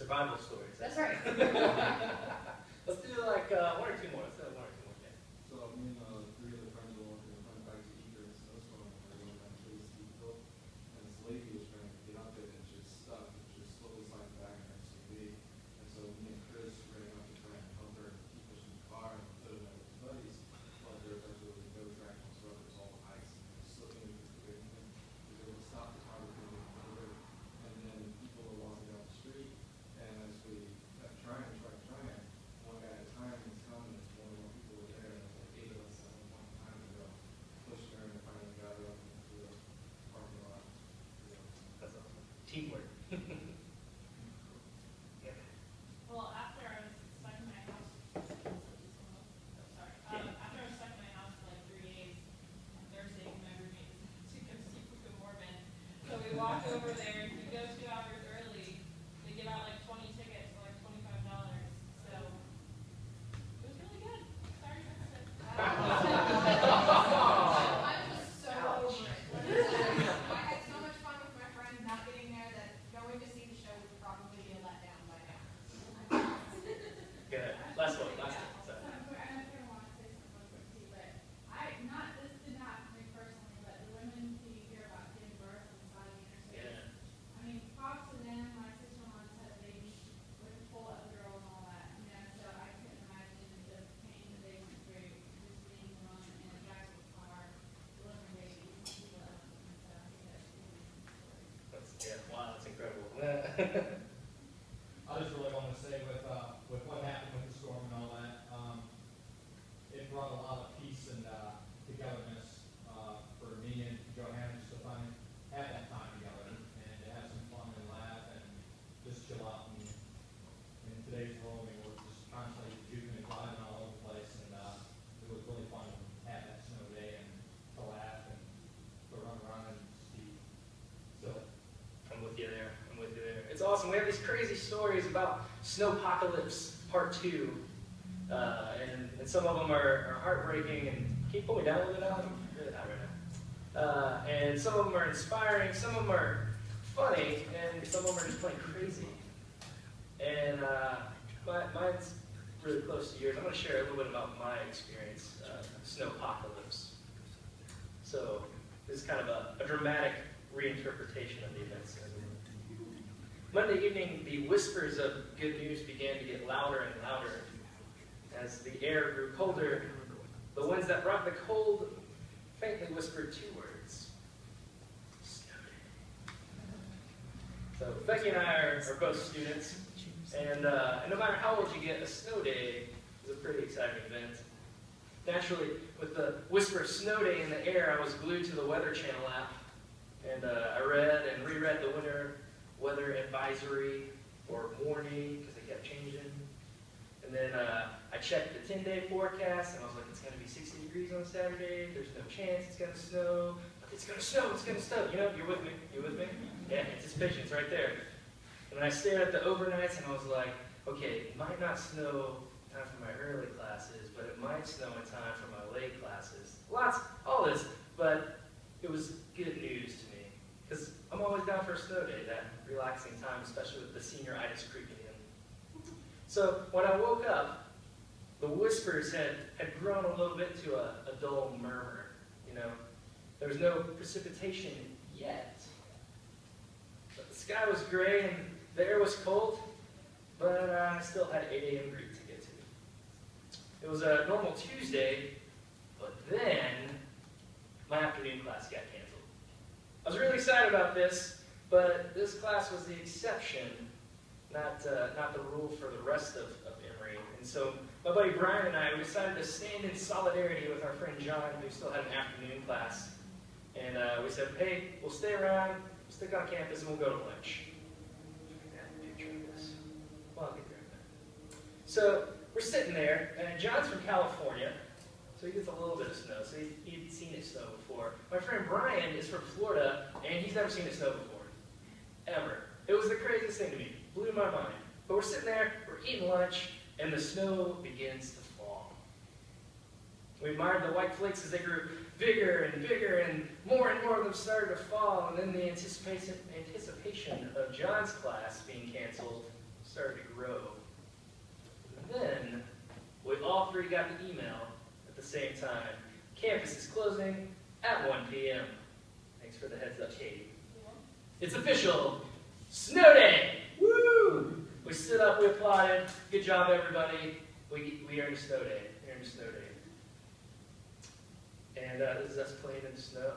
survival stories. That's right. Let's do like one or two more. Let's do one or two more. Yeah. So me and three other friends were walking in front of back to eat during a snowstorm, and we were going down to the steep hill, and this lady was trying to get up it, and she was stuck, and she was slowly sliding back in her SUV. And so me and Chris ran up to try and help her keep pushing the car and put it out with his buddies, but there was absolutely no traction whatsoever. It was all ice, and it was slipping into the pavement. We were able to stop the car, we couldn't get further, and then people were walking down the street, and as we kept trying, one guy at a time was coming, and more and more people were there, and there was like 8 of us at one time, and we all pushed her, and finally got her up into the parking lot. That's awesome. Teamwork. Yeah. Well, after I was stuck in my house, after I was stuck in my house for like 3 days, on Thursday, my roommate was to go see Book of Mormon. So we walked over there. If you go 2 hours early, they give out like 20 tickets for like $25. So it was really good. Sorry, I missed it. I was so over it. I had so much fun with my friends not getting there that going to see the show would probably be a letdown by now. Go ahead. Last one. Last one. Sorry. I know I want to say something real quick too, but this did not happen to me personally, but the women who you hear about giving birth on the side of the interstate. Yeah. I mean, props to them. My sister-in-law just had a baby with a full of girls and all that. You know, so I couldn't imagine the pain that they went through just being alone in a jackal car, delivering babies, and people else. And so I think that's really story. That's, yeah. Wow. That's incredible. I just really want to say with what happened with the storm and all that, it brought a lot of peace and togetherness for me and Johanna just to finally have that time together and to have some fun and laugh and just chill out. And in today's world, I mean, we're just constantly juking and driving all over the place, and it was really fun to have that snow day and to laugh and to run around and ski. So. I'm with you there. I'm with you there. It's awesome. We have these crazy stories about Snowpocalypse Part 2. And some of them are heartbreaking. And can you pull me down a little bit, Alan? I'm really high right now. And some of them are inspiring. Some of them are funny. And some of them are just plain crazy. And mine's really close to yours. I'm going to share a little bit about my experience, Snowpocalypse. So this is kind of a dramatic reinterpretation of the events. Monday evening, the whispers of good news began to get louder and louder. As the air grew colder, the winds that brought the cold faintly whispered 2 words: snow day. So Becky and I are both students, and no matter how old you get, a snow day is a pretty exciting event. Naturally, with the whisper of snow day in the air, I was glued to the Weather Channel app, and I read and reread the winter weather advisory or warning because they kept changing. And then I checked the 10-day forecast, and I was like, it's going to be 60 degrees on Saturday. There's no chance it's going to snow. But it's going to snow. It's going to snow. You know, you're with me. You with me? Yeah, anticipation's right there. And I stared at the overnights, and I was like, okay, it might not snow in time for my early classes, but it might snow in time for my late classes. All this, but it was good news to me. Because I'm always down for a snow day, that relaxing time, especially with the senioritis creeping in. So when I woke up, the whispers had grown a little bit to a dull murmur. You know, there was no precipitation yet. But the sky was gray and the air was cold, but I still had 8 a.m. Greek to get to. It was a normal Tuesday, but then my afternoon class got canceled. I was really excited about this, but this class was the exception, not the rule for the rest of Emory. And so my buddy Brian and I, we decided to stand in solidarity with our friend John, who still had an afternoon class. And we said, hey, we'll stay around, we'll stick on campus, and we'll go to lunch. Well, I'll get there in a minute. So we're sitting there, and John's from California, so he gets a little bit of snow. So he'd seen it snow before. My friend Brian is from Florida, and he's never seen it snow before. Ever. It was the craziest thing to me. Blew my mind. But we're sitting there, we're eating lunch, and the snow begins to fall. We admired the white flakes as they grew bigger and bigger, and more of them started to fall, and then the anticipation of John's class being canceled started to grow. And then, we all three got the email at the same time. Campus is closing at 1 p.m. Thanks for the heads up, Katie. It's official. Snow day! Woo! We stood up, we applauded. Good job, everybody. We earned a snow day. We earned a snow day. And this is us playing in the snow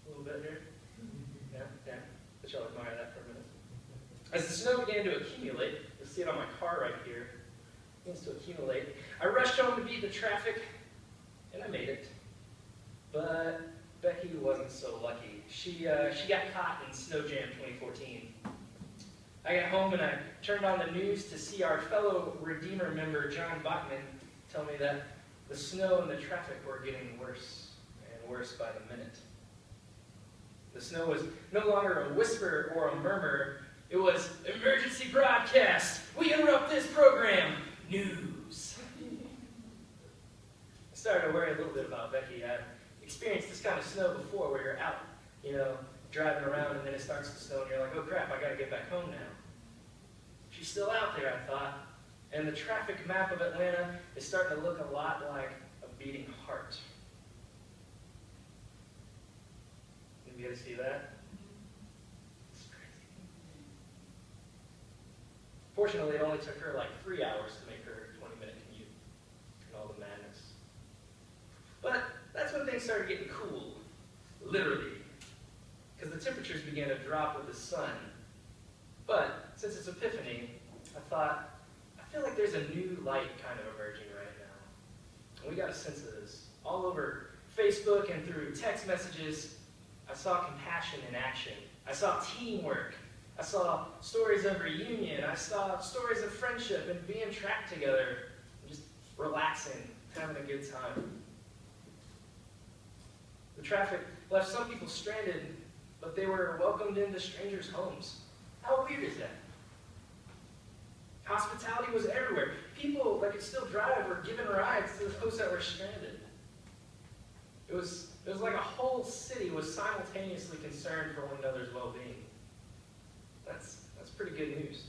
a little bit here. Yeah. Let y'all admire that for a minute. As the snow began to accumulate, you'll see it on my car right here. It begins to accumulate. I rushed home to beat the traffic, and I made it. But Becky wasn't so lucky. She got caught in Snow Jam 2014. I got home and I turned on the news to see our fellow Redeemer member, John Bachman, tell me that the snow and the traffic were getting worse and worse by the minute. The snow was no longer a whisper or a murmur. It was emergency broadcast. We interrupt this program. News. I started to worry a little bit about Becky. I've experienced this kind of snow before where you're out, driving around and then it starts to snow and you're like, oh crap, I got to get back home now. She's still out there, I thought. And the traffic map of Atlanta is starting to look a lot like a beating heart. You guys see that? It's crazy. Fortunately, it only took her like 3 hours to make her 20-minute commute and all the madness. But that's when things started getting cool, literally, because the temperatures began to drop with the sun. But since it's Epiphany, I thought, I feel like there's a new light kind of emerging right now. And we got a sense of this. All over Facebook and through text messages, I saw compassion in action. I saw teamwork. I saw stories of reunion. I saw stories of friendship and being trapped together, and just relaxing, having a good time. The traffic left some people stranded, but they were welcomed into strangers' homes. How weird is that? Hospitality was everywhere. People that could still drive were given rides to the folks that were stranded. It was like a whole city was simultaneously concerned for one another's well-being. That's pretty good news.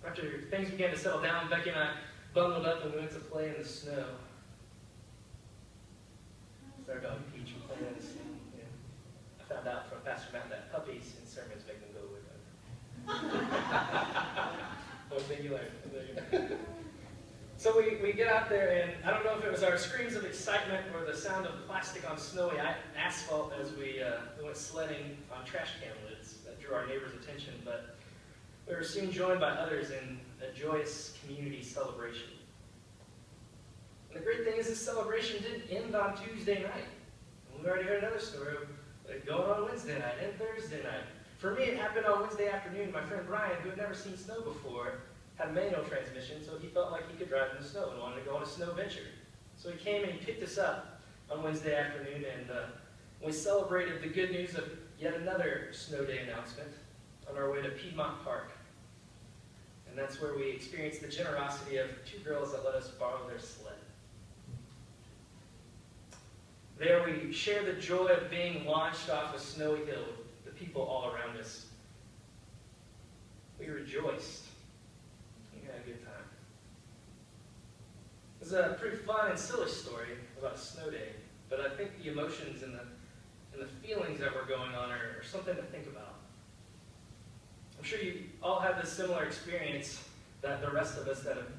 After things began to settle down, Becky and I bundled up and we went to play in the snow. It's our dog Peach who played in the snow. Yeah. I found out from Pastor Matt that puppies in sermons make them go with them. One thing you learn. So we get out there, and I don't know if it was our screams of excitement or the sound of plastic on snowy asphalt as we went sledding on trash can lids that drew our neighbors' attention, but we were soon joined by others in a joyous community celebration. And the great thing is this celebration didn't end on Tuesday night. And we already heard another story of it going on Wednesday night and Thursday night. For me, it happened on Wednesday afternoon. My friend Brian, who had never seen snow before, had a manual transmission, so he felt like he could drive in the snow and wanted to go on a snow venture. So he came and he picked us up on Wednesday afternoon, and we celebrated the good news of yet another snow day announcement on our way to Piedmont Park. And that's where we experienced the generosity of two girls that let us borrow their sled. There we shared the joy of being launched off a snowy hill with the people all around us. We rejoiced. We had a good time. It was a pretty fun and silly story about a snow day, but I think the emotions and the feelings that were going on are something to think about. I'm sure you all had this similar experience that the rest of us that have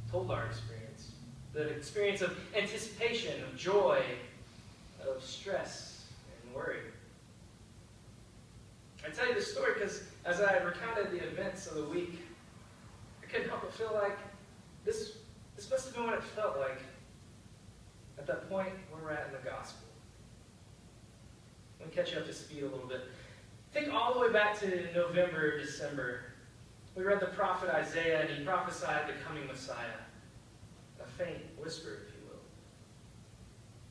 told our experience. The experience of anticipation, of joy, of stress and worry. I tell you this story because as I recounted the events of the week, I couldn't help but feel like this must have been what it felt like at that point where we're at in the gospel. Let me catch you up to speed a little bit. Think all the way back to November, December. We read the prophet Isaiah, and he prophesied the coming Messiah. A faint whisper, if you will.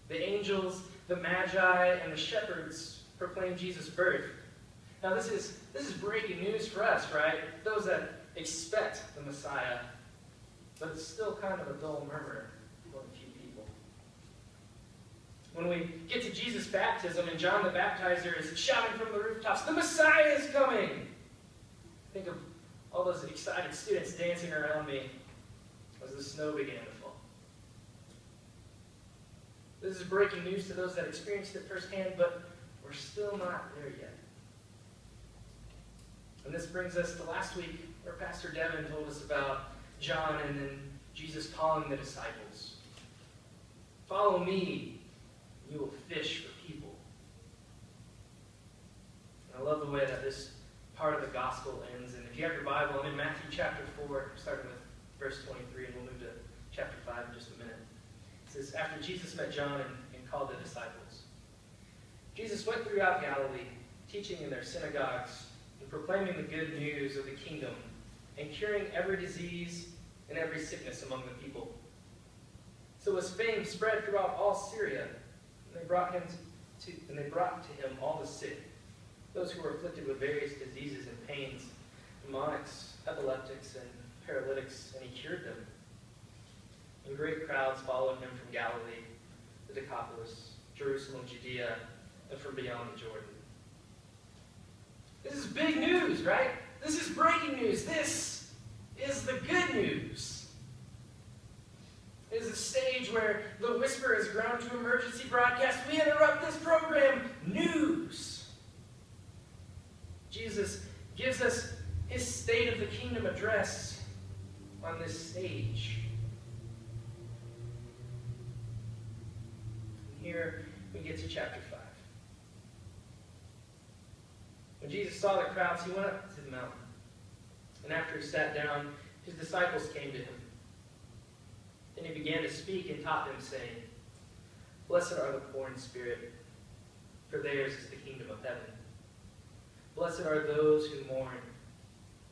The angels, the magi, and the shepherds proclaimed Jesus' birth. Now this is breaking news for us, right? Those that expect the Messiah. But it's still kind of a dull murmur among a few people. When we get to Jesus' baptism and John the Baptizer is shouting from the rooftops, "The Messiah is coming!" Think of all those excited students dancing around me as the snow began to fall. This is breaking news to those that experienced it firsthand, but we're still not there yet. And this brings us to last week, where Pastor Devin told us about John and then Jesus calling the disciples. Follow me, and you will fish for people. And I love the way that this part of the gospel ends. And if you have your Bible, I'm in Matthew chapter 4, starting with verse 23, and we'll move to chapter 5 in just a minute. It says, after Jesus met John and called the disciples, Jesus went throughout Galilee, teaching in their synagogues and proclaiming the good news of the kingdom and curing every disease and every sickness among the people. So his fame spread throughout all Syria, and they brought to him all the sick, those who were afflicted with various diseases and pains, demonics, epileptics, and paralytics, and he cured them. And great crowds followed him from Galilee, the Decapolis, Jerusalem, Judea, and from beyond the Jordan. This is big news, right? This is breaking news. This is the good news. It is a stage where the whisper has grown to emergency broadcast. We interrupt this program. News. Jesus gives us his State of the Kingdom address on this stage. And here we get to chapter 5. When Jesus saw the crowds, he went up to the mountain. And after he sat down, his disciples came to him. Then he began to speak and taught them, saying, Blessed are the poor in spirit, for theirs is the kingdom of heaven. Blessed are those who mourn,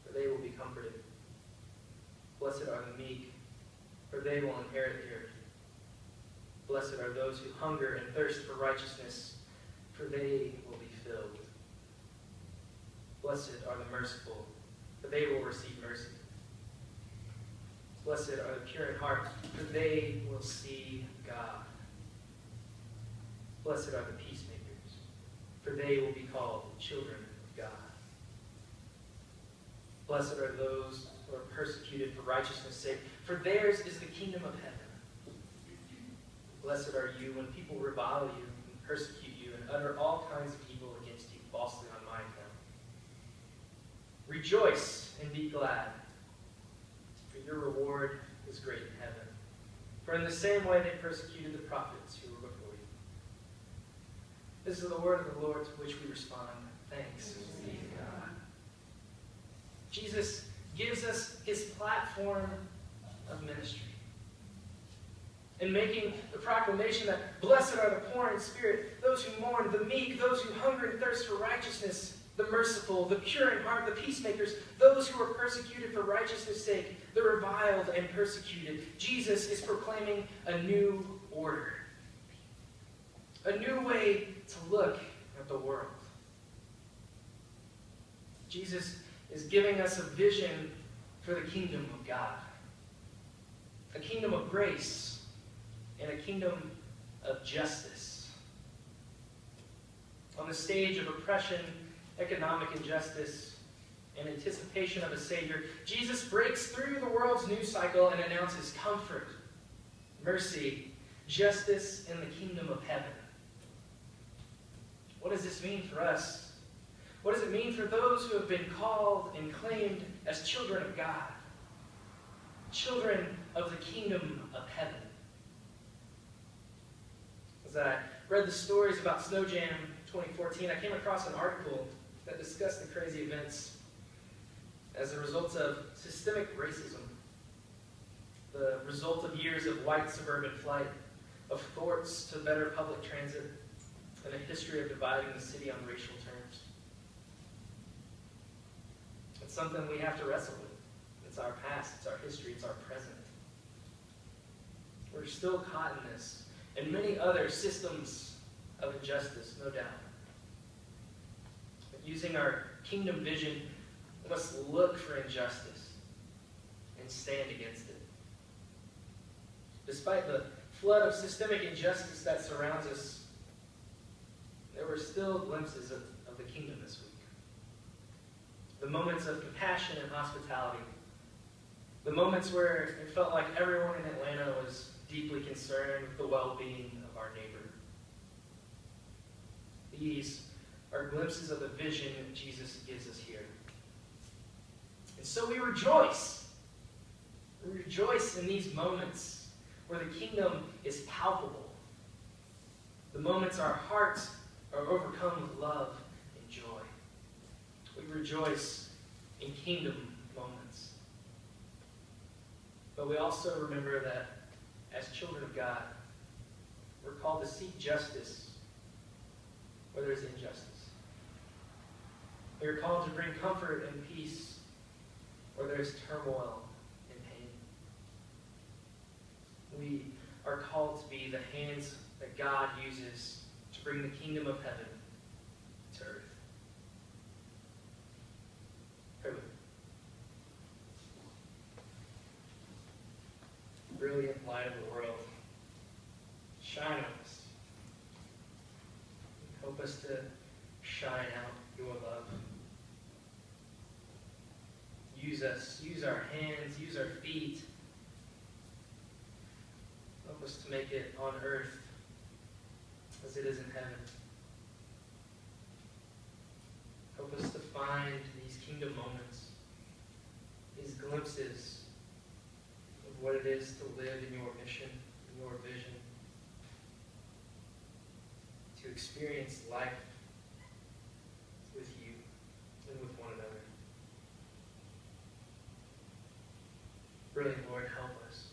for they will be comforted. Blessed are the meek, for they will inherit the earth. Blessed are those who hunger and thirst for righteousness, for they will be filled. Blessed are the merciful, for they will receive mercy. Blessed are the pure in heart, for they will see God. Blessed are the peacemakers, for they will be called children of God. Blessed are those who are persecuted for righteousness' sake, for theirs is the kingdom of heaven. Blessed are you when people revile you and persecute you and utter all kinds of evil against you falsely on my account. Rejoice and be glad, for your reward is great in heaven. For in the same way they persecuted the prophets who were before you. This is the word of the Lord to which we respond. Thanks be to God. Jesus gives us his platform of ministry. In making the proclamation that blessed are the poor in spirit, those who mourn, the meek, those who hunger and thirst for righteousness, the merciful, the pure in heart, the peacemakers, those who are persecuted for righteousness' sake, the reviled and persecuted. Jesus is proclaiming a new order. A new way to look at the world. Jesus is giving us a vision for the kingdom of God. A kingdom of grace and a kingdom of justice. On the stage of oppression, economic injustice, and anticipation of a Savior, Jesus breaks through the world's news cycle and announces comfort, mercy, justice, and the kingdom of heaven. What does this mean for us? What does it mean for those who have been called and claimed as children of God? Children of the kingdom of heaven. As I read the stories about Snow Jam 2014, I came across an article that discussed the crazy events as a result of systemic racism, the result of years of white suburban flight, of thwarts to better public transit, and a history of dividing the city on racial terms. It's something we have to wrestle with. It's our past, it's our history, it's our present. We're still caught in this, and many other systems of injustice, no doubt. But using our kingdom vision, we must look for injustice and stand against it. Despite the flood of systemic injustice that surrounds us, there were still glimpses of the kingdom this week. the moments of compassion and hospitality, the moments where it felt like everyone in Atlanta was deeply concerned with the well-being of our neighbor. These are glimpses of the vision that Jesus gives us here. And so we rejoice. We rejoice in these moments where the kingdom is palpable. The moments our hearts are overcome with love and joy. We rejoice in kingdom moments. But we also remember that as children of God, we're called to seek justice where there's injustice. We are called to bring comfort and peace where there's turmoil and pain. We are called to be the hands that God uses to bring the kingdom of heaven to earth. Pray with me. Brilliant light of the world, shine on us. Help us to shine out your love. Use us, use our hands, use our feet. Help us to make it on earth as it is in heaven. Help us to find these kingdom moments, these glimpses of what it is to live in your mission, in your vision, to experience life with you and with one another. Brilliant Lord, help us.